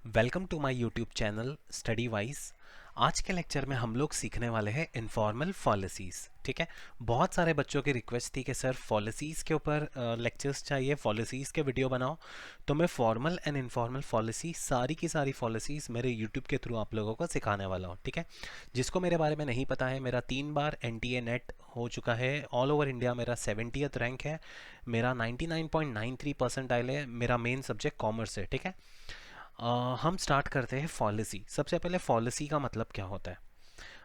Welcome to my YouTube channel study wise. आज के lecture में हम लोग सीखने वाले हैं इनफॉर्मल पॉलिसीज़। ठीक है, बहुत सारे बच्चों की रिक्वेस्ट थी कि सर पॉलिसीज़ के ऊपर लेक्चर्स चाहिए, पॉलिसीज़ के वीडियो बनाओ। तो मैं फॉर्मल एंड इनफॉर्मल पॉलिसी सारी की सारी पॉलिसीज़ मेरे यूट्यूब के थ्रू आप लोगों को सिखाने वाला हूँ। ठीक है, जिसको मेरे बारे में नहीं पता है, मेरा 3 बार NTA नेट हो चुका है, ऑल ओवर इंडिया मेरा 70th रैंक है, मेरा 99.93 परसेंटाइल है, मेरा मेन सब्जेक्ट कॉमर्स है। ठीक है, हम स्टार्ट करते हैं पॉलिसी। सबसे पहले पॉलिसी का मतलब क्या होता है।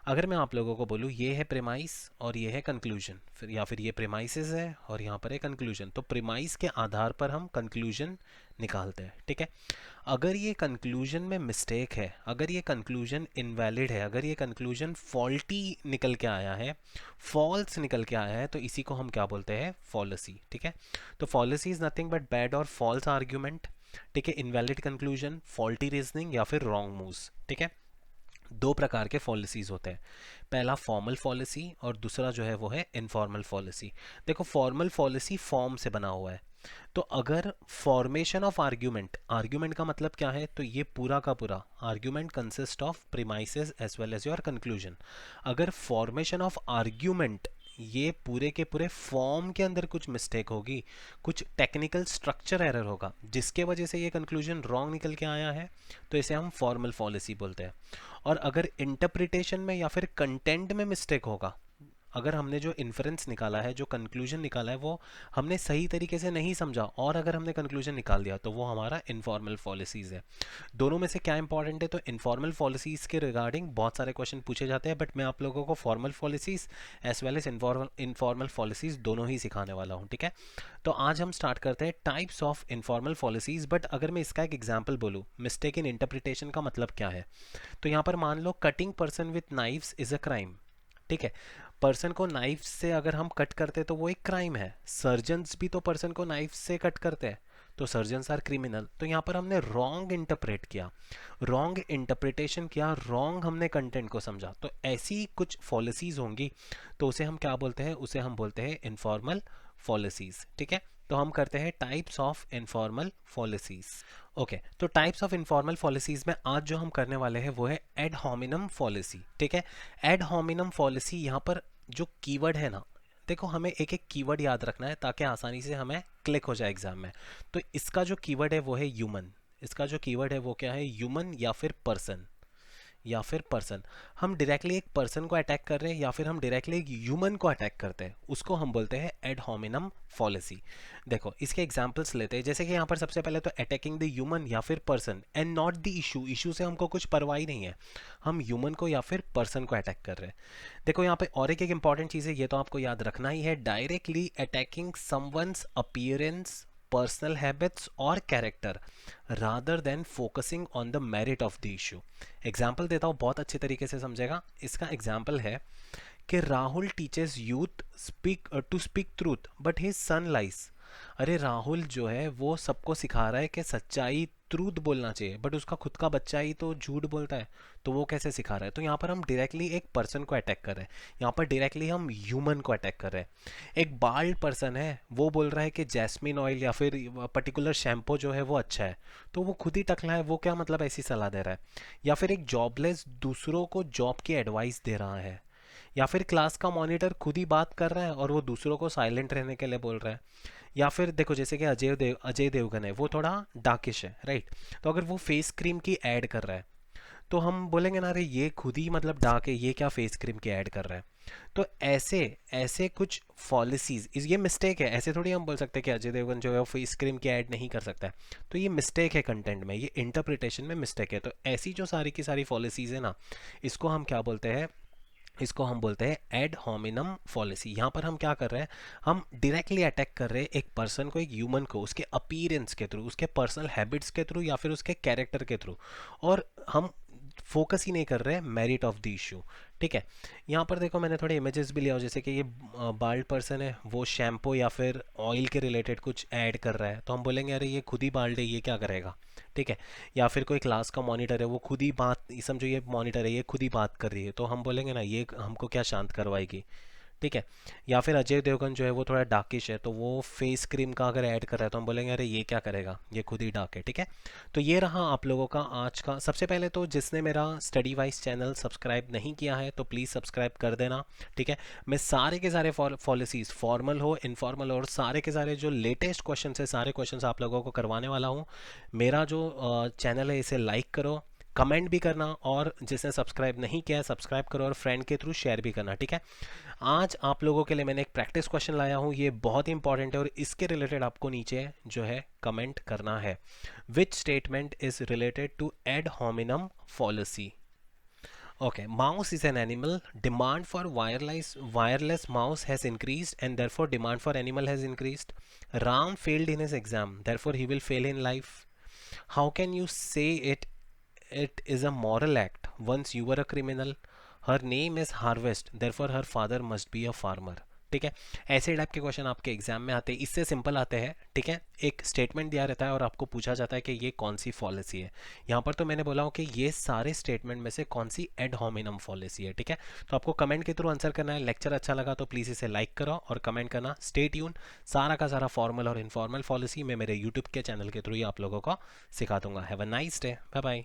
अगर मैं आप लोगों को बोलूँ ये है प्रेमाइस और ये है कंक्लूजन, फिर ये प्रेमाइसेस है और यहाँ पर है कंक्लूजन, तो प्रेमाइस के आधार पर हम कंक्लूजन निकालते हैं। ठीक है, अगर ये कंक्लूजन में मिस्टेक है, अगर ये कंक्लूजन इनवैलिड है, अगर ये कंक्लूजन फॉल्टी निकल के आया है, फॉल्स निकल के आया है, तो इसी को हम क्या बोलते हैं, पॉलिसी। ठीक है, तो policy is nothing but bad और फॉल्स आर्ग्यूमेंट। ठीक है, इनवैलिड कंक्लूजन, फॉल्टी रीजनिंग या फिर रॉन्ग मूव्स। ठीक है, दो प्रकार के पॉलिसीज होते हैं, पहला फॉर्मल पॉलिसी और दूसरा जो है वो है इनफॉर्मल पॉलिसी। देखो, फॉर्मल पॉलिसी फॉर्म से बना हुआ है, तो अगर फॉर्मेशन ऑफ आर्ग्यूमेंट, आर्ग्यूमेंट का मतलब क्या है, तो ये पूरा का पूरा argument consist of premises as well as your conclusion. अगर फॉर्मेशन ऑफ आर्ग्यूमेंट, ये पूरे के पूरे फॉर्म के अंदर कुछ मिस्टेक होगी, कुछ टेक्निकल स्ट्रक्चर एरर होगा जिसके वजह से ये कंक्लूजन रॉन्ग निकल के आया है, तो इसे हम फॉर्मल पॉलिसी बोलते हैं। और अगर इंटरप्रिटेशन में या फिर कंटेंट में मिस्टेक होगा, अगर हमने जो इन्फरेंस निकाला है, जो कंक्लूजन निकाला है, वो हमने सही तरीके से नहीं समझा और अगर हमने कंक्लूजन निकाल दिया, तो वो हमारा इनफॉर्मल पॉलिसीज़ है। दोनों में से क्या इंपॉर्टेंट है, तो इनफॉर्मल पॉलिसीज़ के रिगार्डिंग बहुत सारे क्वेश्चन पूछे जाते हैं, बट मैं आप लोगों को formal policies as well as informal policies दोनों ही सिखाने वाला हूँ। ठीक है, तो आज हम स्टार्ट करते हैं types of informal policies. But अगर मैं इसका एक एग्जाम्पल बोलूँ, मिस्टेक इन इंटरप्रिटेशन का मतलब क्या है, तो यहाँ पर मान लो cutting person with knives is a crime. ठीक है, पर्सन को नाइफ से अगर हम कट करते तो वो एक क्राइम है। सर्जन्स भी तो पर्सन को नाइफ से कट करते हैं, तो सर्जन्स आर क्रिमिनल। तो यहाँ पर हमने रॉन्ग इंटरप्रेट किया, रॉन्ग इंटरप्रिटेशन किया, रॉन्ग हमने कंटेंट को समझा, तो ऐसी कुछ पॉलिसीज होंगी, तो उसे हम क्या बोलते हैं, उसे हम बोलते हैं इनफॉर्मल पॉलिसीज। ठीक है, तो हम करते हैं types of informal policies. Okay, तो टाइप्स ऑफ इनफॉर्मल पॉलिसीज में आज जो हम करने वाले हैं वो है एड होमिनम पॉलिसी। ठीक है, एड होमिनम पॉलिसी, यहाँ पर जो कीवर्ड है ना, देखो हमें एक एक कीवर्ड याद रखना है ताकि आसानी से हमें क्लिक हो जाए एग्जाम में। तो इसका जो कीवर्ड है वो है ह्यूमन, इसका जो कीवर्ड है वो क्या है, ह्यूमन या फिर पर्सन, या फिर पर्सन। हम डायरेक्टली एक पर्सन को अटैक कर रहे हैं या फिर हम डायरेक्टली एक ह्यूमन को अटैक करते हैं, उसको हम बोलते हैं एड होमिनम पॉलिसी। देखो इसके एग्जांपल्स लेते हैं, जैसे कि यहाँ पर सबसे पहले तो अटैकिंग द ह्यूमन या फिर person and not the issue, issue से हमको कुछ परवाह ही नहीं है, हम ह्यूमन को या फिर पर्सन को अटैक कर रहे हैं। देखो यहाँ पे और एक इंपॉर्टेंट चीज़ है, ये तो आपको याद रखना ही है, directly attacking someone's appearance, personal habits और character rather than focusing on the merit of the issue. Example देता हूँ, बहुत अच्छे तरीके से समझेगा। इसका एग्जाम्पल है कि Rahul teachers youth to speak truth but his son lies. अरे राहुल जो है वो सबको सिखा रहा है कि सच्चाई, ट्रूथ बोलना चाहिए, बट उसका खुद का बच्चा ही तो झूठ बोलता है, तो वो कैसे सिखा रहा है। तो यहाँ पर हम डायरेक्टली एक पर्सन को अटैक कर रहे हैं, यहाँ पर डायरेक्टली हम ह्यूमन को अटैक कर रहे हैं। एक बाल्ड पर्सन है, वो बोल रहा है कि जैस्मिन ऑयल या फिर पर्टिकुलर शैम्पू जो है वो अच्छा है, तो वो खुद ही टकला है, वो क्या मतलब ऐसी सलाह दे रहा है। या फिर एक जॉबलेस दूसरों को जॉब की एडवाइस दे रहा है, या फिर क्लास का मॉनिटर खुद ही बात कर रहा है और वो दूसरों को साइलेंट रहने के लिए बोल रहा है। या फिर देखो जैसे कि अजय देवगन है, वो थोड़ा डाकिश है, राइट, तो अगर वो फेस क्रीम की ऐड कर रहा है, तो हम बोलेंगे ना, अरे ये खुद ही मतलब डार्क है, ये क्या फेस क्रीम की ऐड कर रहा है। तो ऐसे ऐसे कुछ पॉलिसीज, ये मिस्टेक है, ऐसे थोड़ी हम बोल सकते हैं कि अजय देवगन जो है वो फेस क्रीम की ऐड नहीं कर सकता है। तो ये मिस्टेक है कंटेंट में, ये इंटरप्रिटेशन में मिस्टेक है। तो ऐसी जो सारी की सारी पॉलिसीज है ना, इसको हम क्या बोलते हैं, इसको हम बोलते हैं एड होमिनम पॉलिसी। यहाँ पर हम क्या कर रहे हैं, हम डायरेक्टली अटैक कर रहे हैं एक पर्सन को, एक ह्यूमन को, उसके अपीयरेंस के थ्रू, उसके पर्सनल हैबिट्स के थ्रू या फिर उसके कैरेक्टर के थ्रू, और हम फोकस ही नहीं कर रहे हैं मेरिट ऑफ द इशू। ठीक है, यहाँ पर देखो मैंने थोड़े इमेजेस भी लिया हो, जैसे कि ये बाल्ड पर्सन है, वो शैम्पू या फिर ऑयल के रिलेटेड कुछ ऐड कर रहा है, तो हम बोलेंगे अरे ये खुद ही बाल्ड है, ये क्या करेगा। ठीक है, या फिर कोई क्लास का मॉनिटर है, वो खुद ही बात, समझो ये मॉनिटर है, ये खुद ही बात कर रही है, तो हम बोलेंगे ना ये हमको क्या शांत करवाएगी। ठीक है। या फिर अजय देवगन जो है वो थोड़ा डार्किश है, तो वो फेस क्रीम का अगर ऐड कर रहा है तो हम बोलेंगे अरे ये क्या करेगा, ये खुद ही डार्क है। ठीक है, तो ये रहा आप लोगों का आज का। सबसे पहले तो जिसने मेरा स्टडी वाइज चैनल सब्सक्राइब नहीं किया है तो प्लीज़ सब्सक्राइब कर देना। ठीक है, मैं सारे के सारे पॉलिसीज़, फॉर्मल हो इनफॉर्मल और सारे के सारे जो लेटेस्ट क्वेश्चन है, सारे क्वेश्चन आप लोगों को करवाने वाला हूँ। मेरा जो चैनल है इसे लाइक करो, कमेंट भी करना, और जिसने सब्सक्राइब नहीं किया है सब्सक्राइब करो और फ्रेंड के थ्रू शेयर भी करना। ठीक है, आज आप लोगों के लिए मैंने एक प्रैक्टिस क्वेश्चन लाया हूँ, ये बहुत ही इंपॉर्टेंट है और इसके रिलेटेड आपको नीचे जो है कमेंट करना है। Which statement is related to ad hominem fallacy? Okay, mouse is an animal. Demand for wireless mouse has increased, and therefore demand for animal has increased. Ram failed in his exam, therefore he will fail in life. How can you say it is a moral act once you were a criminal? Her name is Harvest, therefore her father must be a farmer. ठीक है, ऐसे type के question आपके exam में आते हैं, इससे simple आते हैं। ठीक है, एक स्टेटमेंट दिया रहता है और आपको पूछा जाता है कि ये कौन सी पॉलिसी है। यहाँ पर तो मैंने बोला हूँ कि ये सारे स्टेटमेंट में से कौन सी एड होमिनम पॉलिसी है। ठीक है, तो आपको कमेंट के थ्रू आंसर करना है। लेक्चर अच्छा लगा तो प्लीज़ इसे लाइक करो और कमेंट करना। स्टे ट्यून, सारा का सारा फॉर्मल और इनफॉर्मल पॉलिसी मैं मेरे यूट्यूब के चैनल के थ्रू ही आप लोगों को सिखा दूंगा। Have a nice day, bye bye.